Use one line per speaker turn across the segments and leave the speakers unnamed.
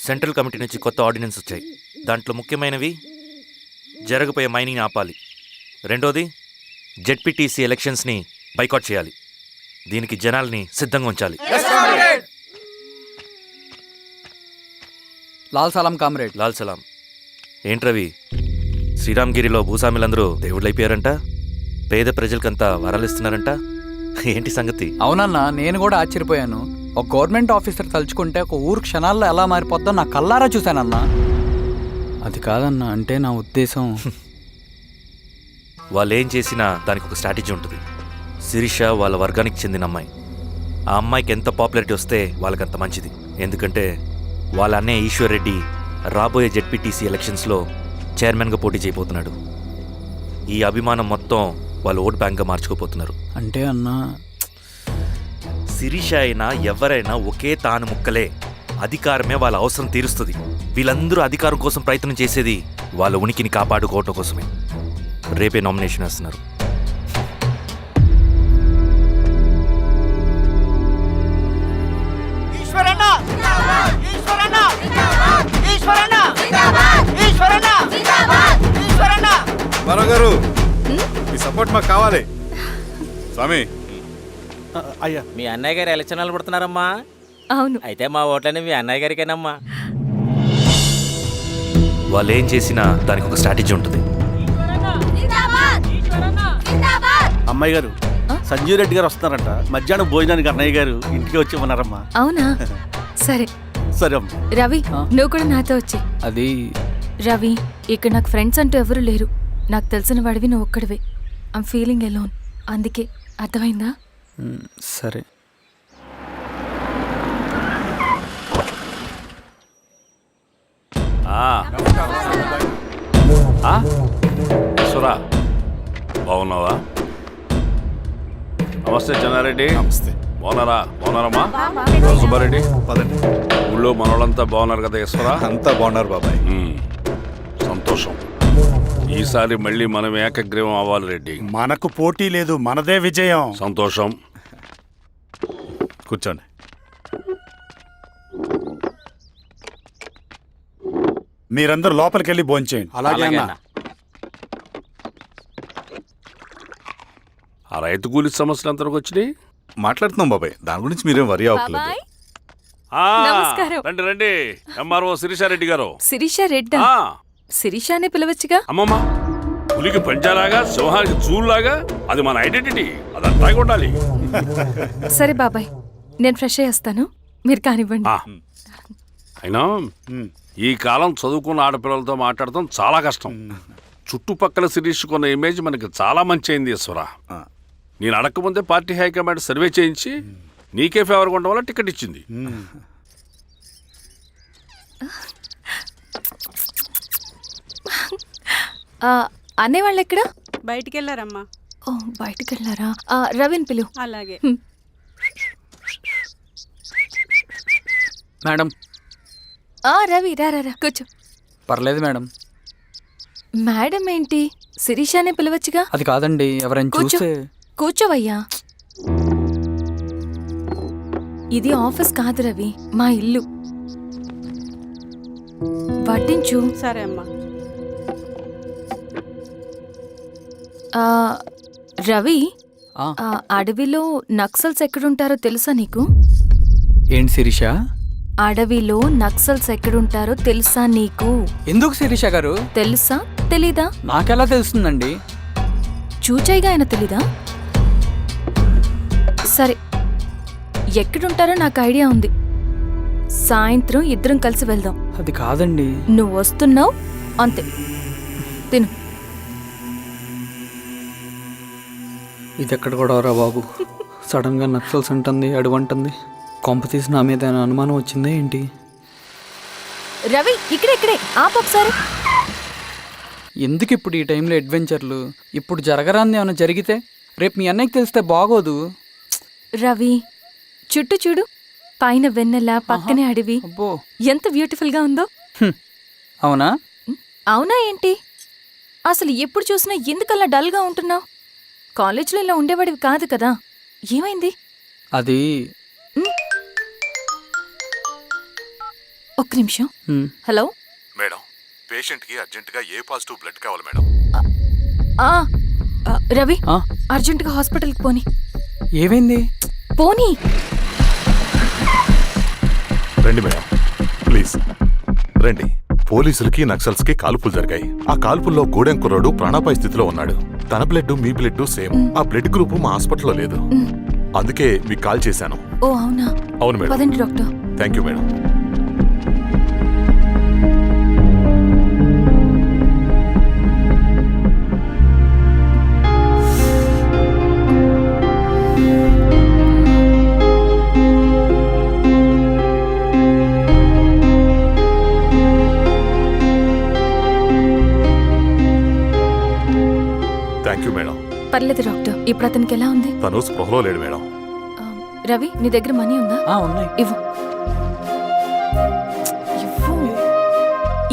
Central committee నుంచి కొత్త ordinance వచ్చాయి. దాంట్లో ముఖ్యమైనవి జరగబోయే మైనింగ్ని ఆపాలి, రెండోది జెడ్పీటీసీ ఎలక్షన్స్ని బైకాట్ చేయాలి, దీనికి జనాల్ని సిద్ధంగా ఉంచాలి.
లాల్ సలాం కామ్రేడ్.
లాల్ సలాం. ఏంట్రవి, శ్రీరామ్గిరిలో భూస్వాములందరూ దేవుళ్ళైపోయారంట, పేద ప్రజలకంతా వరాలు ఇస్తున్నారంట, ఏంటి సంగతి?
అవునన్నా, నేను కూడా ఆశ్చర్యపోయాను. ఒక గవర్నమెంట్ ఆఫీసర్ తలుచుకుంటే ఒక ఊరు క్షణాల్లో ఎలా మారిపోద్దో నా కల్లారా చూశానన్నా. అది కాదన్నా, అంటే నా ఉద్దేశం
వాళ్ళు ఏం చేసినా దానికి ఒక స్ట్రాటజీ ఉంటుంది. శిరీష వాళ్ళ వర్గానికి చెందిన అమ్మాయి. ఆ అమ్మాయికి ఎంత పాపులారిటీ వస్తే వాళ్ళకంత మంచిది. ఎందుకంటే వాళ్ళ అన్నయ్య ఈశ్వర్ రెడ్డి రాబోయే జెడ్పీటీసీ ఎలక్షన్స్లో చైర్మన్గా పోటీ చేయబోతున్నాడు. ఈ అభిమానం మొత్తం వాళ్ళు ఓట్ బ్యాంక్గా మార్చుకోపోతున్నారు.
అంటే అన్నా,
శిరీష అయినా ఎవరైనా ఒకే తాను ముక్కలే. అధికారమే వాళ్ళ అవసరం తీరుస్తుంది. వీళ్ళందరూ అధికారం కోసం ప్రయత్నం చేసేది వాళ్ళ ఉనికిని కాపాడుకోవటం కోసమే. రేపే నామినేషన్ వేస్తున్నారు.
గారు మీ సపోర్ట్ మాకు కావాలి. స్వామి,
అయ్యా, మీ అన్నయ్య గారు ఎలక్షన్ నిలబడుతున్నారమ్మా.
అవును.
అయితే మా ఓట్లని మీ అన్నయ్య గారికేనమ్మా.
వాళ్ళు ఏం చేసినా దానికి ఒక స్ట్రాటజీ ఉంటుంది.
అమ్మాయి గారు, సంజీవ్ రెడ్డి గారు వస్తున్నారంట. మధ్యాహ్నం భోజనానికి అన్నయ్య గారు ఇంటికి వచ్చి ఉన్నారమ్మా.
అవునా? సరే
సరే అమ్మ.
రవి, నువ్వు కూడా నాతో వచ్చే.
అది
రవి, ఇక్కడ నాకు ఫ్రెండ్స్ అంటూ ఎవరు లేరు. నాకు తెలిసిన వాడివి నువ్వు ఒక్కడివే. I'm feeling alone. అందుకే, అర్థమైందా?
సరే.
సురా, బాగున్నావా? నమస్తే చెన్నారెడ్డి.
నమస్తే.
బాగున్నారమ్మా? సుబ్బారెడ్డి,
పదండి.
ఊళ్ళో మనోళ్ళంతా బాగున్నారు కదా ఈశ్వరా?
అంతా బాగున్నారు బాబాయ్.
సంతోషం. ఈసారి మళ్ళీ మనం ఏకగ్రీవం అవ్వాలి రెడ్డి.
మనకు పోటీ లేదు, మనదే విజయం.
సంతోషం.
కూర్చోండి.
మీరందరూ లోపలికి వెళ్ళి భోంచేయండి.
అలాగే అన్న.
ఆ రైతు కూలి సమస్యలు ఎంతవరకు వచ్చినాయి?
మాట్లాడుతున్నాం బాబాయ్, దాని గురించి మీరేం వరి అవ్వట్లేదు.
బాబాయ్,
ఆ,
నమస్కారం.
రండి రండి. ఎంఆర్ఓ శిరీషారెడ్డి గారు.
శిరీష రెడ్డా?
ఆ,
శిరీష అనే పిలవచ్చుగా.
అమ్మమ్మ, పులికి పంచాలాగా సింహానికి చూలాగా అది మన ఐడెంటిటీ, అదంతా ఉండాలి.
సరే బాబాయ్, నేను ఫ్రెష్ అయ్యేస్తాను, మీరు కానివ్వండి.
అయినా ఈ కాలం చదువుకున్న ఆడపిల్లలతో మాట్లాడటం చాలా కష్టం. చుట్టుపక్కల శిరీష్ కొన్న ఇమేజ్ మనకి చాలా మంచి అయింది ఈశ్వర. నేను అడగకముందే పార్టీ హైకమాండ్ సర్వే చేయించి నీకే ఫేవర్గా ఉండడం వల్ల టికెట్ ఇచ్చింది.
అనేవాళ్ళు ఎక్కడ?
బయటికి వెళ్ళారమ్మా.
ఓ, బయటికి వెళ్ళారా? రవిని పిలు.
అలాగే.
మేడం.
రవి, రా రా రా, కూర్చో.
పర్లేదు మేడం.
మేడం ఏంటి? శిరీషానే పిలవచ్చుగా.
అది కాదండి, ఎవరైనా
కూర్చో.
చూస్తే.
కూర్చోవయ్యా. ఇది ఆఫీస్ కాదు రవి, మా ఇల్లు. వడ్డించు.
సరే అమ్మా.
రవి, అడవిలో నక్సల్స్ ఎక్కడుంటారో తెలుసా నీకు?
ఏంటి శిరీష?
అడవిలో నక్సల్స్ ఎక్కడుంటారో తెలుసా నీకు?
ఎందుకు శిరీష గారు?
తెలుసా తెలీదా?
నాకెలా తెలుస్తుందండి?
చూచాయిగా ఆయన తెలీదా? సరే, ఎక్కడుంటారో నాకు ఐడియా ఉంది. సాయంత్రం ఇద్దరం కలిసి వెళ్దాం.
అది కాదండి.
నువ్వు వస్తున్నావు అంతే, తిను.
ఇది ఎక్కడ కూడా రా బాబు. సడన్ గా నక్సల్స్ అంటుంది, అడుగుంటుంది. కొంప తీసి నా మీద అనుమానం వచ్చిందే ఏంటి?
రవి, ఇక్కడే ఆపొకసారి.
ఎందుకు ఇప్పుడు ఈ టైంలో అడ్వెంచర్లు? ఇప్పుడు జరగరాంది ఏమైనా జరిగితే రేపు మీ అన్నయ్యకి తెలిస్తే బాగోదు.
రవి, చుట్టూ చూడు, పైన వెన్నెల, పక్కనే అడవి.
అబ్బో,
ఎంత బ్యూటిఫుల్ గా ఉందో.
అవునా?
అవునా ఏంటి? అసలు ఎప్పుడు చూసినా ఎందుకలా డల్ గా ఉంటున్నావు? కాలేజీలో ఇలా ఉండేవాడివి కాదు కదా, ఏమైంది?
అది
ఒక్క నిమిషం. హలో.
మేడం, పేషెంట్కి అర్జెంటుగా ఏ పాజిటివ్ బ్లడ్ కావాలి మేడం.
ఆ, రవి
ఆ?
అర్జెంటుగా హాస్పిటల్కి పోని.
ఏమైంది?
పోనీ.
రండి మేడం, ప్లీజ్ రండి. పోలీసులకి నక్సల్స్కి కాల్పులు జరిగాయి. ఆ కాల్పుల్లో గూడెం కుర్రాడు ప్రాణాపాయ స్థితిలో ఉన్నాడు. తన బ్లడ్ మీ బ్లడ్ సేమ్. ఆ బ్లడ్ గ్రూప్ మా హాస్పిటల్లో లేదు. అందుకే మీకు కాల్ చేశాను.
ఓ అవునా?
అవును మేడం.
పదండి doctor.
Thank you madam. Thank you madam.
పర్లేదు డాక్టర్. ఇప్పుడు అతనికి ఎలా ఉంది?
తను స్పృహలో లేడు మేడం.
ఆ, రవి నీ దగ్గర మనీ ఉందా?
ఉన్నాయి.
ఇవ్వు. ఇవ్వు.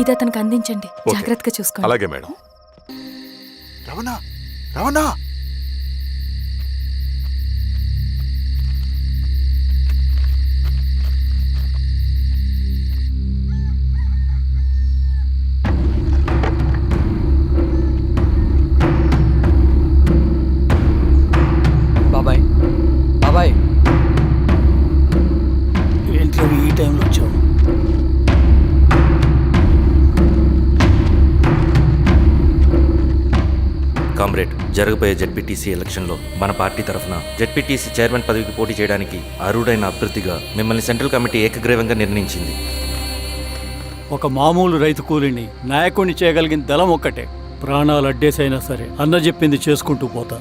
ఇది అతనికి అందించండి.
ఓకే.
జాగ్రత్తగా చూసుకోండి.
అలాగే మేడం.
రమణ రమణ
బాబాయ్ బాబాయ్
ఏంటి రవి ఈ టైంలో వచ్చావు?
కామ్రేడ్, జరగబోయే జెడ్పీటీసీ ఎలక్షన్లో మన పార్టీ తరఫున జెడ్పీటీసీ చైర్మన్ పదవికి పోటీ చేయడానికి అర్హుడైన అభ్యర్థిగా మిమ్మల్ని సెంట్రల్ కమిటీ ఏకగ్రీవంగా నిర్ణయించింది.
ఒక మామూలు రైతు కూలిని నాయకుడిని చేయగలిగిన దళం ఒక్కటే. ప్రాణాలు అడ్డేసైనా సరే అన్న చెప్పింది చేసుకుంటూ పోతా.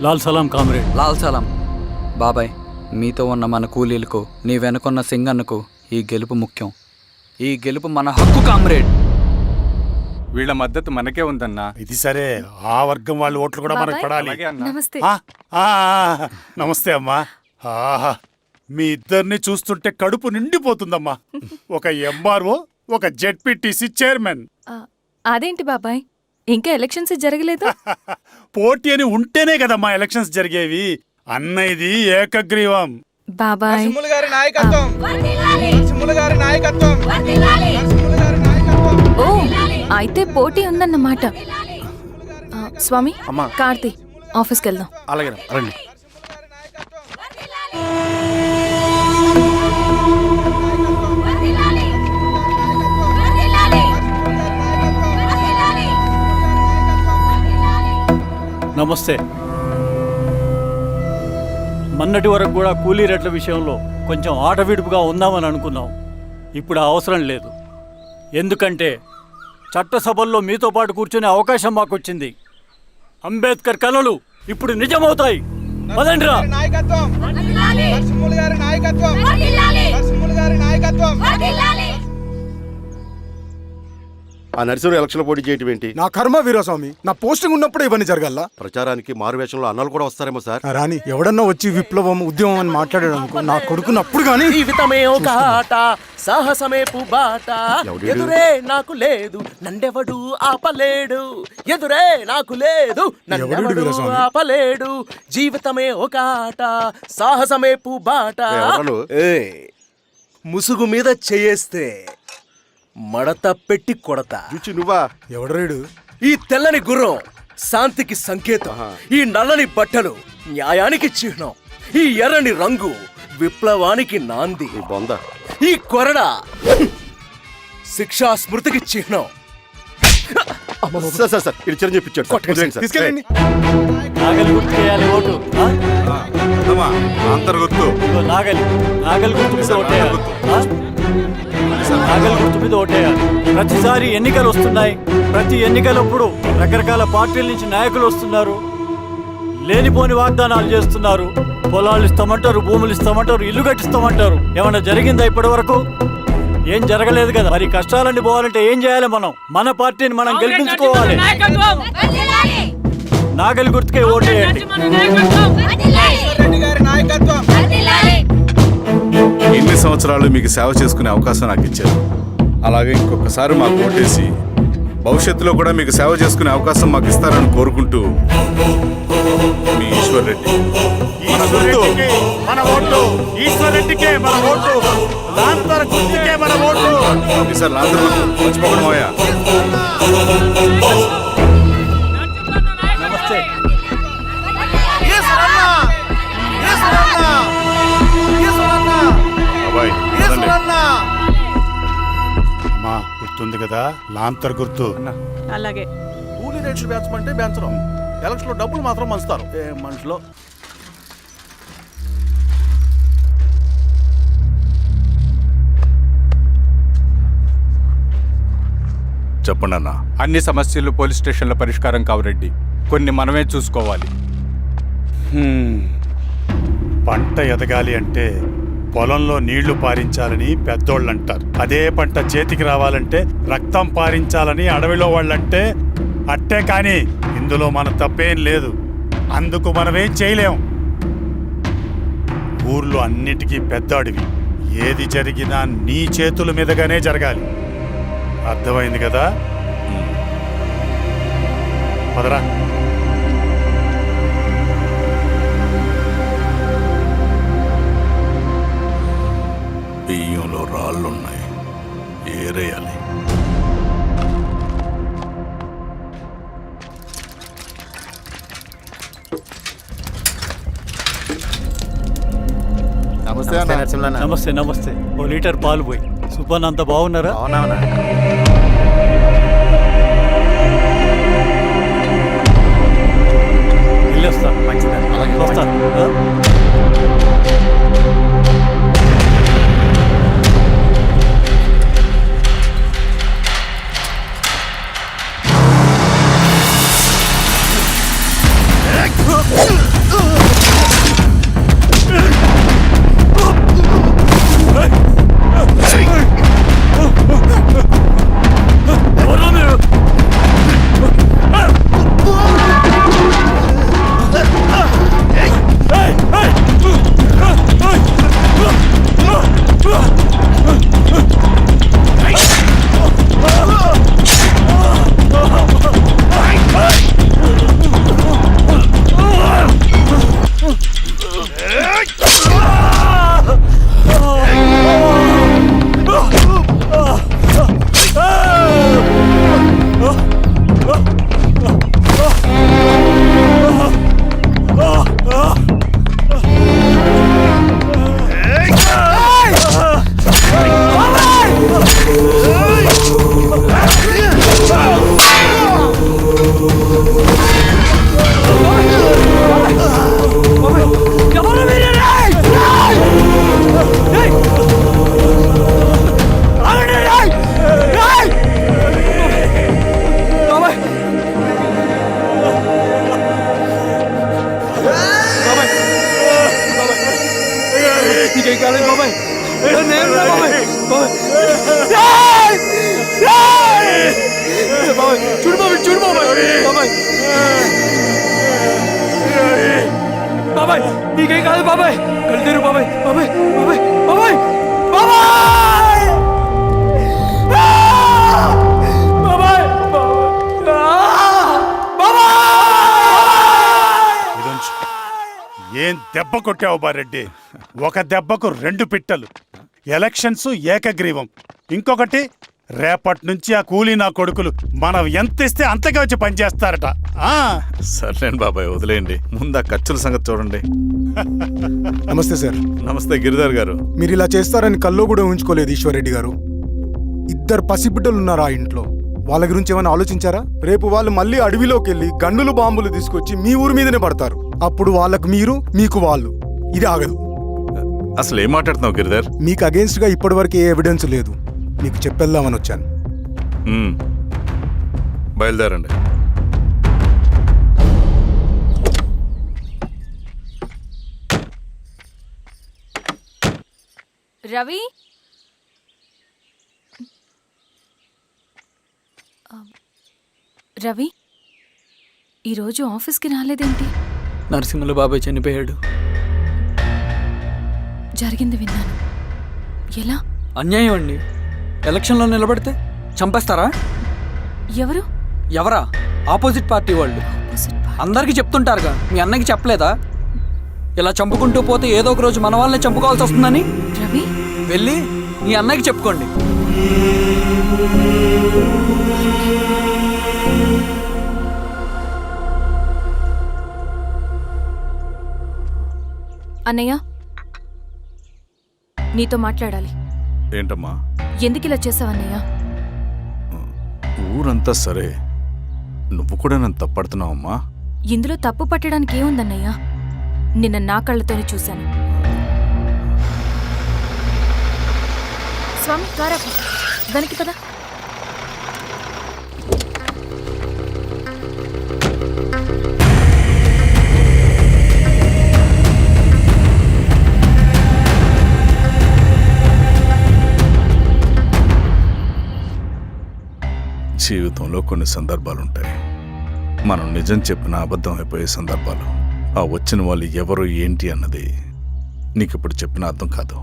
లాల్ సలాం కామ్రేడ్.
లాల్ సలాం. బాబాయ్, మీతో ఉన్న మన కూలీలకు, నీ వెనుకున్న సింగన్నకు ఈ గెలుపు ముఖ్యం. ఈ గెలుపు మన హక్కు కామ్రేడ్.
వీళ్ళ మద్దతు మనకే ఉందన్నా.
ఇది సరే, ఆ వర్గం వాళ్ళ ఓట్లు కూడా మనకు
బాబాయ్.
పడాలి.
అలాగే అన్నా.
నమస్తే.
నమస్తే అమ్మా. ఆహా, మీ ఇద్దరిని చూస్తుంటే కడుపు నిండిపోతుందమ్మా. ఒక ఎంఆర్ఓ, ఒక జెడ్పీటీసీ చైర్మన్.
ఆ, అదేంటి బాబాయ్, ఇంకా ఎలక్షన్స్ జరగలేదు?
పోటీ అని ఉంటేనే కదమ్మా ఎలక్షన్స్ జరిగేవి. అన్న ఇది ఏకగ్రీవం.
బాబాయ్ ఓ, అయితే పోటీ ఉందన్నమాట. స్వామి,
అమ్మా.
కార్తీ, ఆఫీస్కి వెళ్దాం.
అలాగే రండి. నమస్తే. మొన్నటి వరకు కూడా కూలీ రేట్ల విషయంలో కొంచెం ఆటవిడుపుగా ఉందామని అనుకున్నాం. ఇప్పుడు ఆ అవసరం లేదు. ఎందుకంటే చట్టసభల్లో మీతో పాటు కూర్చునే అవకాశం మాకు వచ్చింది. అంబేద్కర్ కలలు ఇప్పుడు నిజమవుతాయి. పదండ్రా.
ఆ నర్సరీ ఎలక్షన్ పోటీ చేయటం ఏంటి?
నా కర్మ వీరస్వామి, నా పోస్టింగ్ ఉన్నప్పుడు ఇవన్నీ జరగాల.
ప్రచారానికి మారువేషంలో అన్నాలు కూడా వస్తారేమో సార్.
రాని ఎవడన్నా వచ్చి విప్లవం ఉద్యమం అని మాట్లాడాడు అనుకో, నా కొడుకుని అప్పుడు గానీ
జీవితమే ఒక ఆట, సాహసమే పుబాట.
ఎవడీడు?
ఎదురే నాకు లేదు, నన్నెవడు ఆపలేడు. ఎదురే నాకు లేదు, నన్నెవడు
వీరస్వామి?
ఆపలేడు. జీవితమే ఒక ఆట, సాహసమే పుబాట.
ఎవరు?
ముసుగు మీద చేయేస్తే మడత పెట్టి కొడతా.
రుచి నువ్వా?
ఎవడరేడు?
ఈ తెల్లని గుర్రం శాంతికి సంకేతం. ఈ నల్లని బట్టలు న్యాయానికి చిహ్నం. ఈ ఎర్రని రంగు విప్లవానికి నాంది.
నీ బొంద.
ఈ కొరడ శిక్షా స్మృతికి చిహ్నం.
సార్ సార్ సార్, ఇది చిరంజీవి పిచ్చాడు. వదిలేండి సార్.
తీసుకెళ్ళండి.
నాగలి గుర్తు వేయాలి ఓటు. ఆ?
అమ్మా, అంతర్గొత్తు.
ఇదిగో నాగలి గుర్తు మీద ఓటేయాలి. ఆ? నాగలి గుర్తు మీద ఓటేయాలి. ప్రతిసారి ఎన్నికలు వస్తున్నాయి. ప్రతి ఎన్నికలప్పుడు రకరకాల పార్టీల నుంచి నాయకులు వస్తున్నారు. లేనిపోని వాగ్దానాలు చేస్తున్నారు. పొలాలు ఇస్తామంటారు, భూములు ఇస్తామంటారు, ఇల్లు కట్టిస్తామంటారు. ఏమన్నా జరిగిందా ఇప్పటి వరకు? ఏం జరగలేదు కదా. మరి కష్టాలన్నీ పోవాలంటే ఏం చేయాలి? మన పార్టీని మనం గెలిపించుకోవాలి. నాగలి గుర్తుకే ఓటేయండి.
ఇన్ని సంవత్సరాలు మీకు సేవ చేసుకునే అవకాశం నాకు ఇచ్చారు. అలాగే ఇంకొకసారి మాకు ఓటేసి భవిష్యత్తులో కూడా మీకు సేవ చేసుకునే అవకాశం మాకు ఇస్తారని కోరుకుంటూ, మీ ఈశ్వర్ రెడ్డి.
మన ఓటు ఈశ్వర్ రెడ్డికే మన ఓటు. లాంతర్ గుర్తుకే మన ఓటు.
ఈసారి లాంతర్ గుర్తు మర్చిపోకండి మావయ్య.
నమస్తే.
బాబాయ్ పదండి.
అమ్మా గుర్తుంది కదా, లాంతర్ గుర్తు.
అలాగే
కూలీ రేట్లు పెంచమంటే పెంచడం, ఎలక్షన్ లో డబ్బులు మాత్రం మంచుతారు. ఏ మనుషులో
చెప్పండి అన్న.
అన్ని సమస్యలు పోలీస్ స్టేషన్లో పరిష్కారం కావు రెడ్డి, కొన్ని మనమే చూసుకోవాలి.
పంట ఎదగాలి అంటే పొలంలో నీళ్లు పారించాలని పెద్దోళ్ళు అంటారు. అదే పంట చేతికి రావాలంటే రక్తం పారించాలని అడవిలో వాళ్ళంటే అట్టే. కానీ ఇందులో మన తప్పేం లేదు, అందుకు మనమేం చేయలేం. ఊర్లో అన్నిటికీ పెద్ద అడవి, ఏది జరిగినా నీ చేతుల మీదగానే జరగాలి. అర్థమైంది కదా? పదరా.
బియ్యంలో రాళ్ళున్నాయి, ఏరేయాలి.
నమస్తే నరసింహ.
నమస్తే నమస్తే. ఓ లీటర్ పాలు పోయి. సుబ్బన్ అంత బాగున్నారా?
అవునవునా.
వెళ్ళొస్తా. మంచిది, వస్తాను.
బాబాయ్ నీకేం కాదు బాబాయ్, కళ్ళు బాబాయ్. బాబాయ్ బాబాయ్ బాబాయ్ బాబాయ్ బాబాయ్ బాబాయ్.
ఏం దెబ్బ కొట్టావు బారెడ్డి? ఒక దెబ్బకు 2 పిట్టలు. ఎలక్షన్స్ ఏకగ్రీవం. ఇంకొకటి, రేపటి నుంచి ఆ కూలీ నా కొడుకులు మనం ఎంత ఇస్తే అంతగా వచ్చి పనిచేస్తారట.
సర్లేండి బాబాయ్, వదిలేయండి. ముందు ఆ ఖర్చుల సంగతి చూడండి.
నమస్తే సార్.
నమస్తే గిరిధర్ గారు.
మీరు ఇలా చేస్తారని కల్లో కూడా ఊహించుకోలేదు ఈశ్వర్రెడ్డి గారు. 2 పసిబిడ్డలు ఉన్నారు ఆ ఇంట్లో, వాళ్ళ గురించి ఏమైనా ఆలోచించారా? రేపు వాళ్ళు మళ్ళీ అడవిలోకి వెళ్ళి గన్నులు బాంబులు తీసుకొచ్చి మీ ఊరి మీదనే పడతారు. అప్పుడు వాళ్ళకు మీరు, మీకు వాళ్ళు. ఇది ఆగదు.
అసలు ఏం మాట్లాడుతున్నావు గిరిధర్?
మీకు అగేన్స్ట్ గా ఇప్పటివరకు ఏ ఎవిడెన్స్ లేదు, మీకు చెప్పేద్దామని వచ్చాను.
బయలుదేరండి.
రవి, రవి ఈరోజు ఆఫీస్కి రాలేదేంటి?
నరసింహుల బాబాయ్ చనిపోయాడు.
జరిగింది విన్నాను. ఎలా?
అన్యాయం అండి. ఎలక్షన్లో నిలబడితే చంపేస్తారా?
ఎవరు?
ఎవరా? ఆపోజిట్ పార్టీ వాళ్ళు. అందరికీ చెప్తుంటారుగా, మీ అన్నకి చెప్పలేదా? ఇలా చంపుకుంటూ పోతే ఏదో ఒక రోజు మన వాళ్ళని చంపుకోవాల్సి వస్తుందని.
రవి
వెళ్ళి మీ అన్నయ్యకి చెప్పుకోండి.
అన్నయ్య, నీతో మాట్లాడాలి.
ఏంటమ్మా?
ఎందుకు ఇలా చేసావన్నయ్య?
ఊరంతా సరే, నువ్వు కూడా నన్ను తప్పడుతున్నావమ్మా.
ఇందులో తప్పు పట్టడానికి ఏముందన్నయ్య? నిన్న నా కళ్ళతోనే చూశాను. స్వామి, కారాపు దానికి పద.
జీవితంలో కొన్ని సందర్భాలుంటాయి, మనం నిజం చెప్పిన అబద్ధం అయిపోయే సందర్భాలు. ఆ వచ్చిన వాళ్ళు ఎవరు ఏంటి అన్నది నీకిప్పుడు చెప్పిన అర్థం కాదు.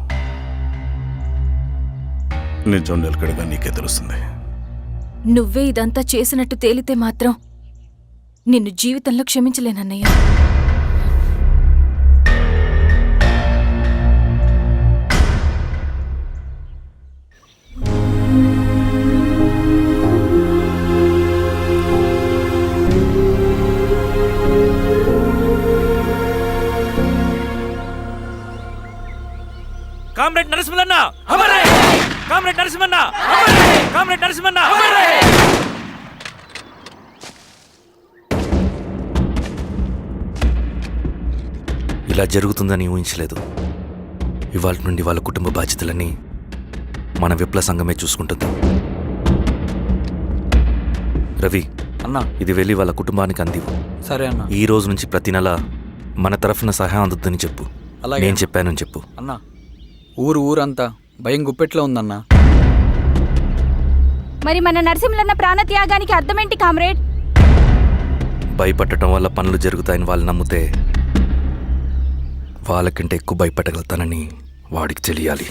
నిజం నిలకడగా నీకే తెలుస్తుంది.
నువ్వే ఇదంతా చేసినట్టు తేలితే మాత్రం నిన్ను జీవితంలో క్షమించలేనన్నయ్య.
కామ్రేడ్ నరసింహన్న, కామ్రేడ్ నరసింహన్న, కామ్రేడ్ నరసింహన్న. ఇలా జరుగుతుందని ఊహించలేదు. ఇవాళ నుండి వాళ్ళ కుటుంబ బాధ్యతలన్నీ మన విప్లవ సంఘమే చూసుకుంటుంది. రవి
అన్నా,
ఇది వెళ్ళి వాళ్ళ కుటుంబానికి అందివు.
సరే అన్న.
ఈ రోజు నుంచి ప్రతి నెల మన తరఫున సహాయం అందుద్దని చెప్పు.
అలాగే
నేను చెప్పానని చెప్పు.
అన్నా, ఊరంతా భయం గుప్పెట్లో ఉందన్నా.
మరి మన నరసింహన్న ప్రాణత్యాగానికి అర్థమేంటి కామ్రేడ్?
భయపడటం వల్ల పనులు జరుగుతాయని వాళ్ళు నమ్మితే వాళ్ళకంటే ఎక్కువ భయపెట్టగలుగుతానని వాడికి తెలియాలి.